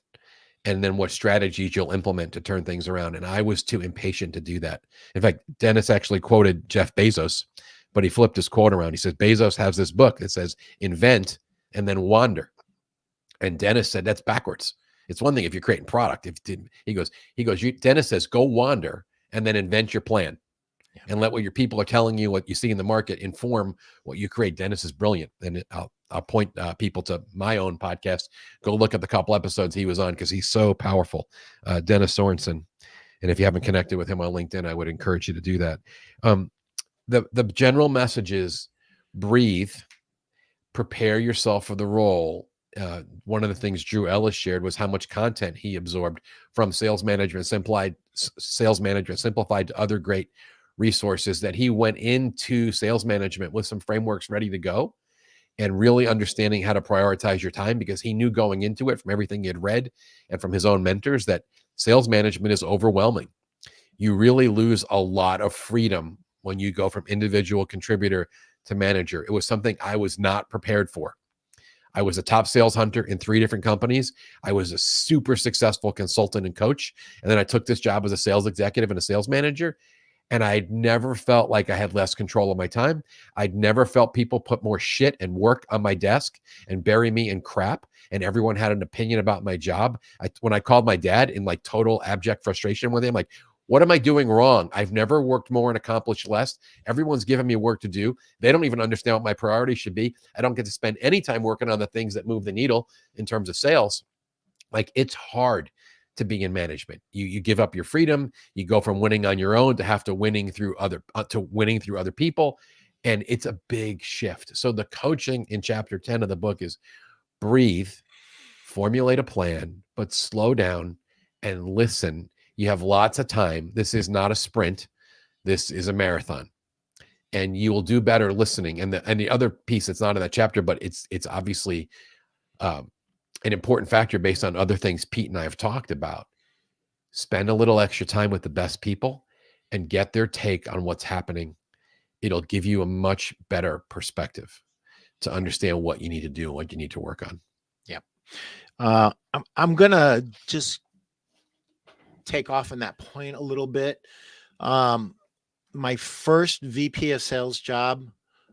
and then what strategies you'll implement to turn things around. And I was too impatient to do that. In fact, Dennis actually quoted Jeff Bezos, but he flipped his quote around. He says, Bezos has this book that says, invent and then wander. And Dennis said, that's backwards. It's one thing if you're creating product. He goes, Dennis says, go wander and then invent your plan. Yeah. And let what your people are telling you, what you see in the market, inform what you create. Dennis is brilliant. And I'll point people to my own podcast. Go look at the couple episodes he was on because he's so powerful. Dennis Sorensen. And if you haven't connected with him on LinkedIn, I would encourage you to do that. The general message is breathe, prepare yourself for the role. One of the things Drew Ellis shared was how much content he absorbed from Sales Management Simplified to other great resources, that he went into sales management with some frameworks ready to go and really understanding how to prioritize your time, because he knew going into it from everything he had read and from his own mentors that sales management is overwhelming. You really lose a lot of freedom when you go from individual contributor to manager. It was something I was not prepared for. I was a top sales hunter in 3 different companies. I was a super successful consultant and coach. And then I took this job as a sales executive and a sales manager. And I'd never felt like I had less control of my time. I'd never felt people put more shit and work on my desk and bury me in crap. And everyone had an opinion about my job. When I called my dad in like total abject frustration with him, like, what am I doing wrong? I've never worked more and accomplished less. Everyone's giving me work to do. They don't even understand what my priorities should be. I don't get to spend any time working on the things that move the needle in terms of sales. Like, it's hard to be in management. You give up your freedom. You go from winning on your own to have to winning through other people. And it's a big shift. So the coaching in chapter 10 of the book is breathe, formulate a plan, but slow down and listen. You have lots of time. This is not a sprint. This is a marathon. And you will do better listening. And the other piece that's not in that chapter, but it's obviously an important factor based on other things Pete and I have talked about. Spend a little extra time with the best people and get their take on what's happening. It'll give you a much better perspective to understand what you need to do and what you need to work on. Yeah. I'm going to just take off on that point a little bit. My first VP of sales job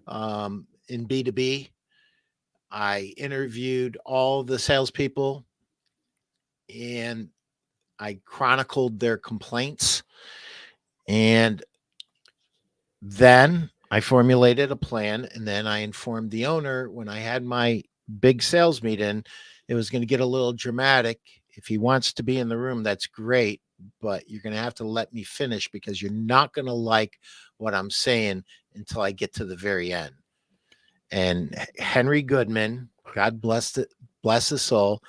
in B2B, I interviewed all the salespeople and I chronicled their complaints. And then I formulated a plan, and then I informed the owner when I had my big sales meeting, it was going to get a little dramatic. If he wants to be in the room, that's great, but you're going to have to let me finish because you're not going to like what I'm saying until I get to the very end. And Henry Goodman, God bless his soul,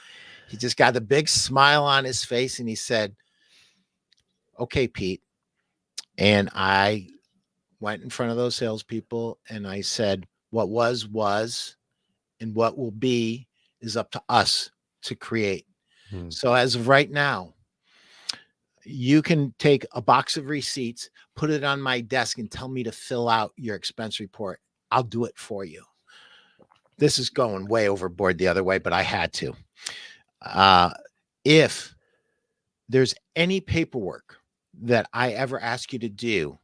he just got a big smile on his face and he said, okay, Pete. And I went in front of those salespeople and I said, what was, and what will be is up to us to create. So as of right now, you can take a box of receipts, put it on my desk and tell me to fill out your expense report. I'll do it for you. This is going way overboard the other way, but I had to. If there's any paperwork that I ever ask you to do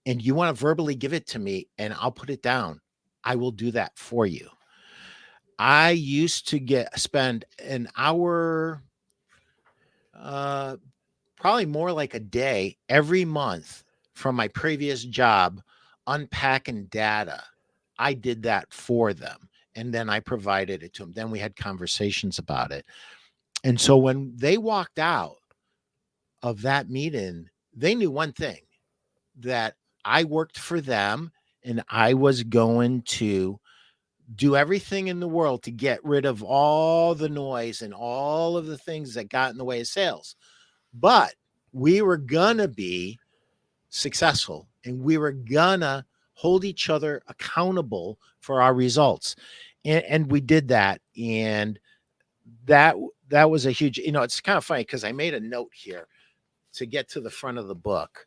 and you want to verbally give it to me and I'll put it down, I will do that for you. I used to spend an hour, probably more like a day every month from my previous job unpacking data. I did that for them. And then I provided it to them. Then we had conversations about it. And so when they walked out of that meeting, they knew one thing, that I worked for them and I was going to do everything in the world to get rid of all the noise and all of the things that got in the way of sales. But we were going to be successful and we were going to hold each other accountable for our results. And we did that. And that was a huge, it's kind of funny because I made a note here to get to the front of the book.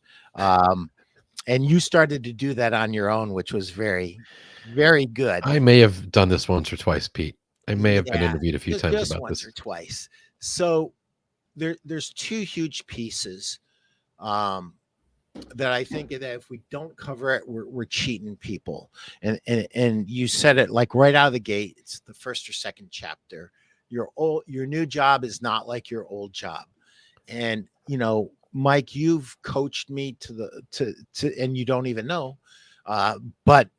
And you started to do that on your own, which was very, very good. I may have done this once or twice, Pete. I may have been interviewed a few times just about once this. or twice. So there's two huge pieces um, that I think that if we don't cover it, we're cheating people. And you said it like right out of the gate. It's the first or second chapter. Your new job is not like your old job. And Mike, you've coached me and you don't even know, but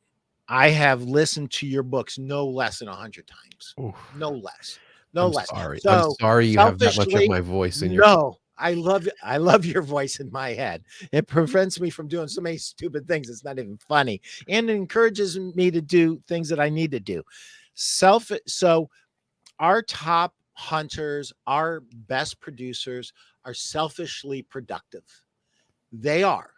I have listened to your books no less than 100 times, Oof. no less, no I'm less. sorry. I'm So sorry you have that much of selfishly, my voice in your. no, I love your voice in my head. It prevents me from doing so many stupid things. It's not even funny, and it encourages me to do things that I need to do. So our top hunters, our best producers are selfishly productive. They are.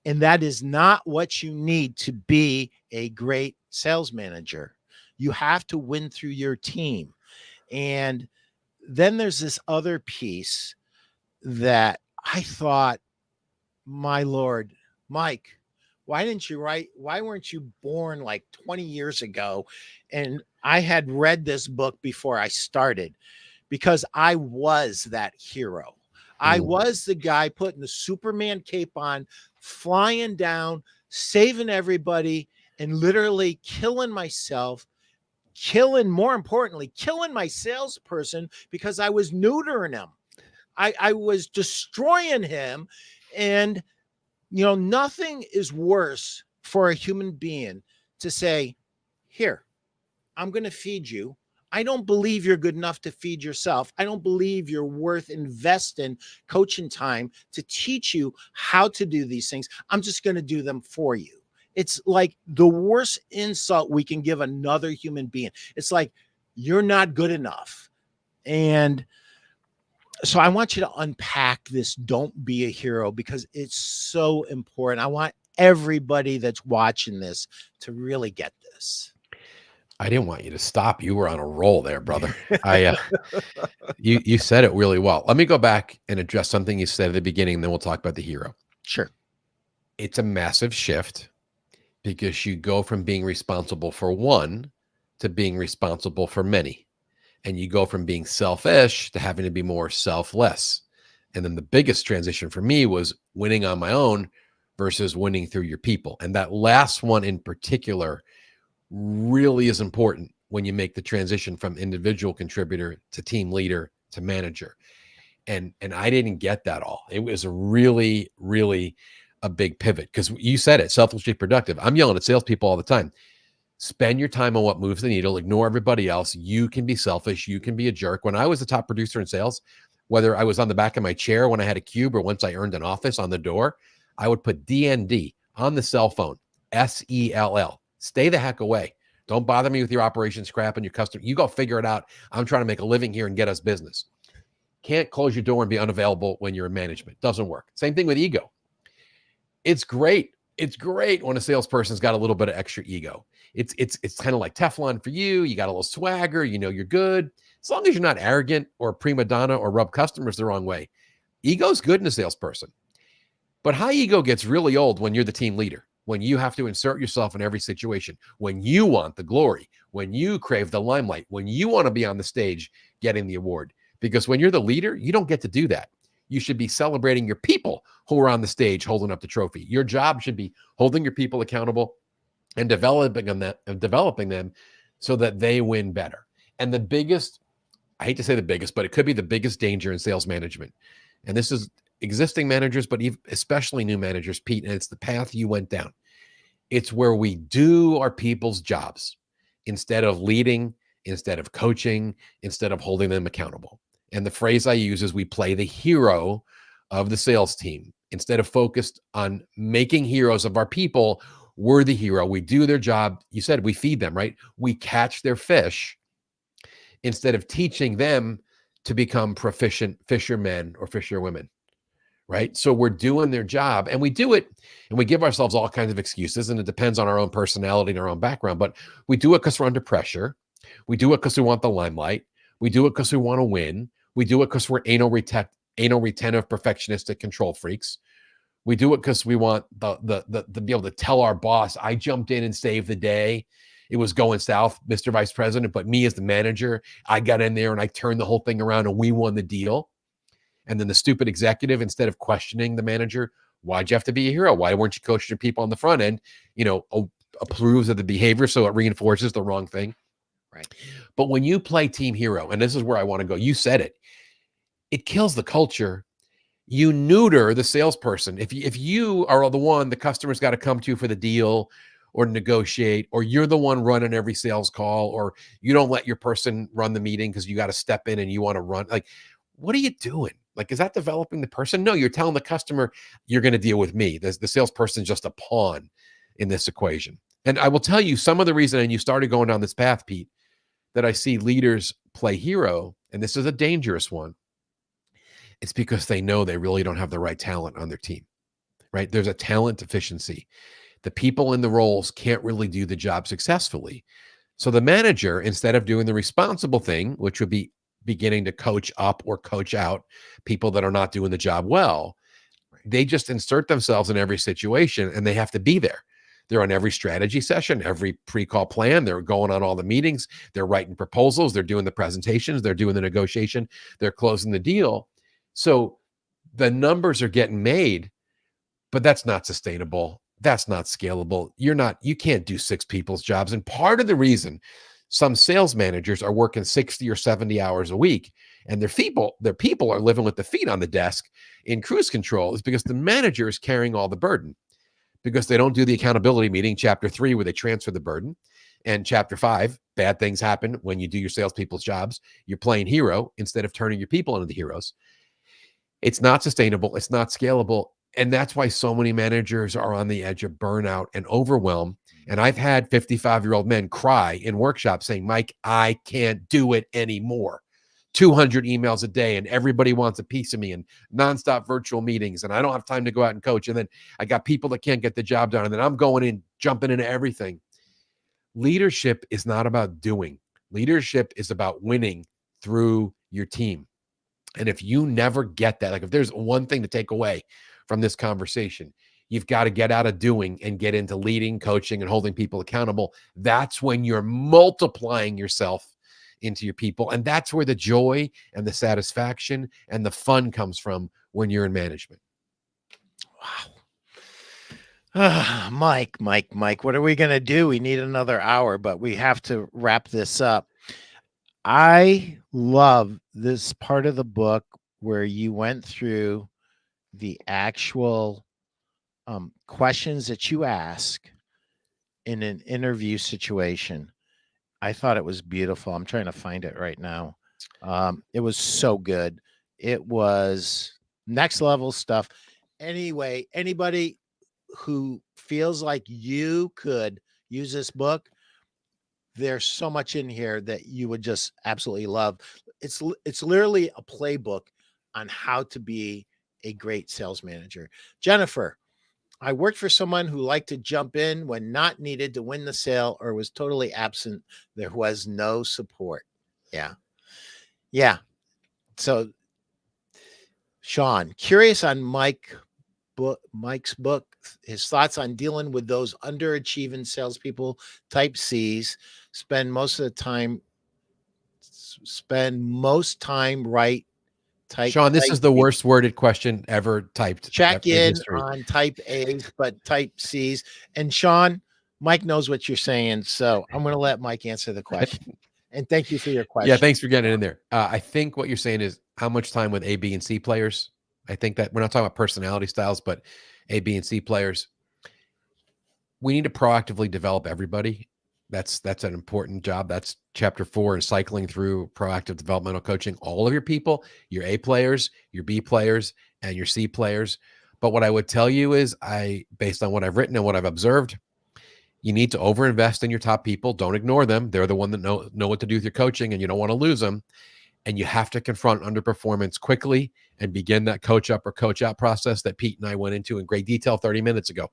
And that is not what you need to be a great sales manager. You have to win through your team. And then there's this other piece that I thought, my Lord, Mike, why weren't you born like 20 years ago? And I had read this book before I started because I was that hero. I Mm. was the guy putting the Superman cape on, flying down, saving everybody, and literally killing myself, more importantly, killing my salesperson because I was neutering him. I was destroying him. And, nothing is worse for a human being to say, here, I'm going to feed you. I don't believe you're good enough to feed yourself. I don't believe you're worth investing coaching time to teach you how to do these things. I'm just going to do them for you. It's like the worst insult we can give another human being. It's like, you're not good enough. And so I want you to unpack this don't be a hero because it's so important. I want everybody that's watching this to really get this. I didn't want you to stop. You were on a roll there, brother. You said it really well. Let me go back and address something you said at the beginning, then we'll talk about the hero. Sure. It's a massive shift because you go from being responsible for one to being responsible for many. And you go from being selfish to having to be more selfless. And then the biggest transition for me was winning on my own versus winning through your people. And that last one in particular really is important when you make the transition from individual contributor to team leader to manager. And I didn't get that all. It was really, really a big pivot because you said it, selfishly productive. I'm yelling at salespeople all the time. Spend your time on what moves the needle. Ignore everybody else. You can be selfish. You can be a jerk. When I was the top producer in sales, whether I was on the back of my chair when I had a cube or once I earned an office on the door, I would put DND on the cell phone, SELL. Stay the heck away. Don't bother me with your operations crap and your customer. You go figure it out. I'm trying to make a living here and get us business. Can't close your door and be unavailable when you're in management. Doesn't work. Same thing with ego. It's great. It's great when a salesperson's got a little bit of extra ego. It's kind of like Teflon for you. You got a little swagger. You're good. As long as you're not arrogant or a prima donna or rub customers the wrong way. Ego's good in a salesperson. But high ego gets really old when you're the team leader, when you have to insert yourself in every situation, when you want the glory, when you crave the limelight, when you want to be on the stage getting the award. Because when you're the leader, you don't get to do that. You should be celebrating your people who are on the stage holding up the trophy. Your job should be holding your people accountable and developing them so that they win better. And the biggest, I hate to say the biggest, but it could be the biggest danger in sales management. And this is existing managers, but especially new managers, Pete, and it's the path you went down. It's where we do our people's jobs instead of leading, instead of coaching, instead of holding them accountable. And the phrase I use is we play the hero of the sales team. Instead of focused on making heroes of our people, we're the hero. We do their job. You said we feed them, right? We catch their fish instead of teaching them to become proficient fishermen or fisherwomen, right? So we're doing their job and we do it and we give ourselves all kinds of excuses, and it depends on our own personality and our own background, but we do it because we're under pressure. We do it because we want the limelight. We do it because we want to win. We do it because we're anal retentive, perfectionistic control freaks. We do it because we want the be able to tell our boss, I jumped in and saved the day. It was going south, Mr. Vice President, but me as the manager, I got in there and I turned the whole thing around and we won the deal. And then the stupid executive, instead of questioning the manager, why'd you have to be a hero? Why weren't you coaching your people on the front end? Approves of the behavior, so it reinforces the wrong thing. Right. But when you play team hero, and this is where I want to go, you said it, it kills the culture. You neuter the salesperson. If you are the one the customer's got to come to for the deal or negotiate, or you're the one running every sales call, or you don't let your person run the meeting because you got to step in and you want to run, like, what are you doing? Like, is that developing the person? No, you're telling the customer, you're going to deal with me. The salesperson's just a pawn in this equation. And I will tell you some of the reason, and you started going down this path, Pete, that I see leaders play hero, and this is a dangerous one. It's because they know they really don't have the right talent on their team, right? There's a talent deficiency. The people in the roles can't really do the job successfully. So the manager, instead of doing the responsible thing, which would be beginning to coach up or coach out people that are not doing the job well, they just insert themselves in every situation, and they have to be there. They're on every strategy session, every pre-call plan. They're going on all the meetings. They're writing proposals. They're doing the presentations. They're doing the negotiation. They're closing the deal. So the numbers are getting made, but that's not sustainable. That's not scalable. You can't do 6 people's jobs. And part of the reason some sales managers are working 60 or 70 hours a week, and their people are living with the feet on the desk in cruise control, is because the manager is carrying all the burden, because they don't do the accountability meeting, chapter 3, where they transfer the burden. And chapter 5, bad things happen when you do your salespeople's jobs. You're playing hero instead of turning your people into the heroes. It's not sustainable. It's not scalable. And that's why so many managers are on the edge of burnout and overwhelm. And I've had 55-year-old men cry in workshops saying, Mike, I can't do it anymore. 200 emails a day, and everybody wants a piece of me, and nonstop virtual meetings, and I don't have time to go out and coach. And then I got people that can't get the job done, and then I'm going in, jumping into everything. Leadership is not about doing. Leadership is about winning through your team. And if you never get that, like, if there's one thing to take away from this conversation, you've got to get out of doing and get into leading, coaching, and holding people accountable. That's when you're multiplying yourself into your people. And that's where the joy and the satisfaction and the fun comes from when you're in management. Wow. Mike, what are we going to do? We need another hour, but we have to wrap this up. I love this part of the book where you went through the actual questions that you ask in an interview situation. I thought it was beautiful. I'm trying to find it right now. It was so good. It was next level stuff. Anyway, anybody who feels like you could use this book, there's so much in here that you would just absolutely love. It's literally a playbook on how to be a great sales manager. Jennifer, I worked for someone who liked to jump in when not needed to win the sale, or was totally absent. There was no support. Yeah. Yeah. So, Sean, curious on Mike's book, his thoughts on dealing with those underachieving salespeople, type C's, spend most time right. Sean, this is the worst worded question ever typed. Check in on type A's, but type C's. And Sean, Mike knows what you're saying, so I'm going to let Mike answer the question. And thank you for your question. Yeah, thanks for getting it in there. I think what you're saying is how much time with A, B, and C players. I think that we're not talking about personality styles, but A, B, and C players. We need to proactively develop everybody. That's an important job. That's chapter 4 is cycling through proactive developmental coaching. All of your people, your A players, your B players, and your C players. But what I would tell you is, based on what I've written and what I've observed, you need to overinvest in your top people. Don't ignore them. They're the one that know what to do with your coaching, and you don't want to lose them. And you have to confront underperformance quickly and begin that coach up or coach out process that Pete and I went into in great detail 30 minutes ago,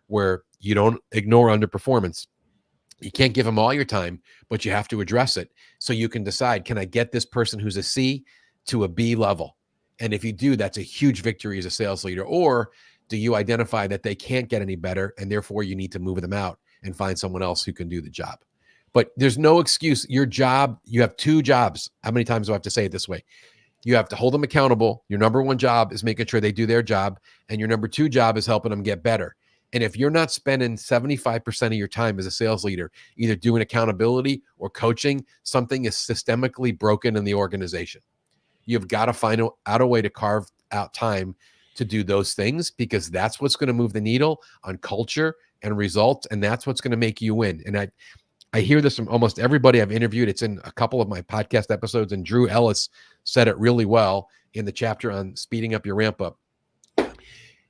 where you don't ignore underperformance. You can't give them all your time, but you have to address it so you can decide, can I get this person who's a C to a B level? And if you do, that's a huge victory as a sales leader. Or do you identify that they can't get any better, and therefore you need to move them out and find someone else who can do the job? But there's no excuse. Your job, you have 2 jobs. How many times do I have to say it this way? You have to hold them accountable. Your number one job is making sure they do their job. And your number two job is helping them get better. And if you're not spending 75% of your time as a sales leader, either doing accountability or coaching, something is systemically broken in the organization. You've got to find out a way to carve out time to do those things, because that's what's going to move the needle on culture and results. And that's what's going to make you win. And I hear this from almost everybody I've interviewed. It's in a couple of my podcast episodes, and Drew Ellis said it really well in the chapter on speeding up your ramp up.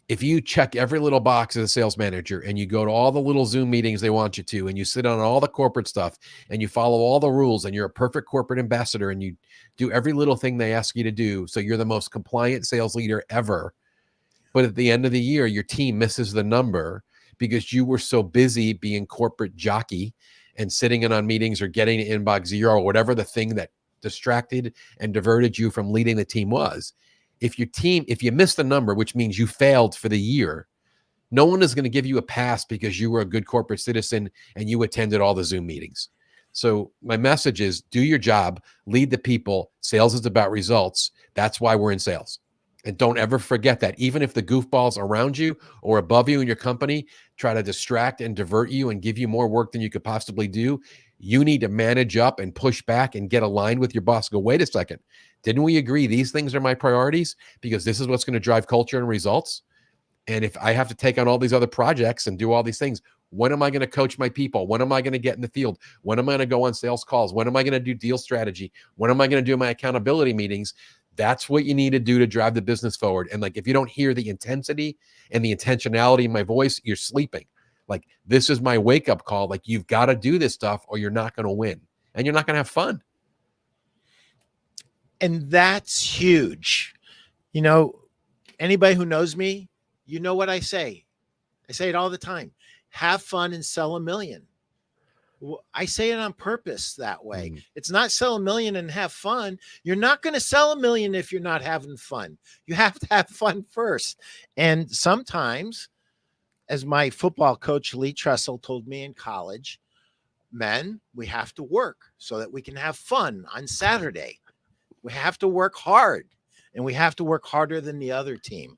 If you check every little box as a sales manager and you go to all the little Zoom meetings they want you to, and you sit on all the corporate stuff and you follow all the rules, and you're a perfect corporate ambassador and you do every little thing they ask you to do, so you're the most compliant sales leader ever. But at the end of the year, your team misses the number because you were so busy being corporate jockey and sitting in on meetings or getting to inbox zero or whatever the thing that distracted and diverted you from leading the team was. If you missed the number, which means you failed for the year, no one is going to give you a pass because you were a good corporate citizen and you attended all the Zoom meetings. So my message is, do your job, lead the people. Sales is about results. That's why we're in sales. And don't ever forget that. Even if the goofballs around you or above you in your company try to distract and divert you and give you more work than you could possibly do, you need to manage up and push back and get aligned with your boss. Go, wait a second. Didn't we agree these things are my priorities? Because this is what's going to drive culture and results. And if I have to take on all these other projects and do all these things, when am I going to coach my people? When am I going to get in the field? When am I going to go on sales calls? When am I going to do deal strategy? When am I going to do my accountability meetings? That's what you need to do to drive the business forward. And like, if you don't hear the intensity and the intentionality in my voice, you're sleeping. Like, this is my wake up call. Like, you've got to do this stuff or you're not going to win and you're not going to have fun. And that's huge. Anybody who knows me, you know what I say. I say it all the time. Have fun and sell a million. I say it on purpose that way. It's not sell a million and have fun. You're not going to sell a million if you're not having fun. You have to have fun first. And sometimes, as my football coach, Lee Tressel, told me in college, men, we have to work so that we can have fun on Saturday. We have to work hard, and we have to work harder than the other team.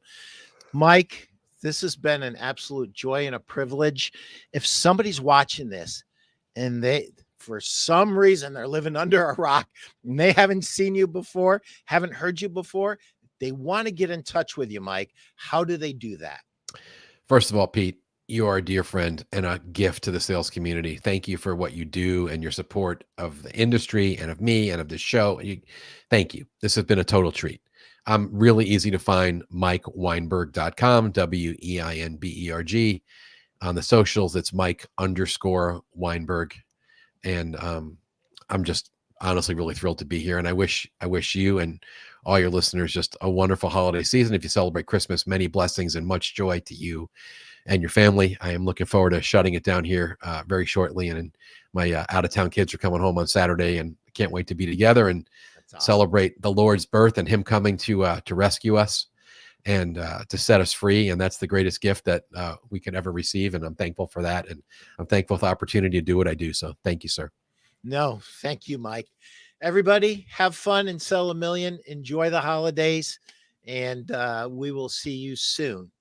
Mike, this has been an absolute joy and a privilege. If somebody's watching this and they, for some reason, they're living under a rock and they haven't seen you before, haven't heard you before, they want to get in touch with you, Mike, how do they do that? First of all, Pete, you are a dear friend and a gift to the sales community. Thank you for what you do and your support of the industry and of me and of this show. Thank you. This has been a total treat. I'm really easy to find, MikeWeinberg.com, WEINBERG. On the socials, it's Mike_Weinberg. And I'm just honestly really thrilled to be here. And I wish you and all your listeners just a wonderful holiday season. If you celebrate Christmas, many blessings and much joy to you and your family. I am looking forward to shutting it down here very shortly. And my out-of-town kids are coming home on Saturday, and I can't wait to be together and celebrate the Lord's birth and him coming to rescue us and to set us free. And that's the greatest gift that we could ever receive. And I'm thankful for that. And I'm thankful for the opportunity to do what I do. So thank you, sir. No, thank you, Mike. Everybody have fun and sell a million. Enjoy the holidays. And we will see you soon.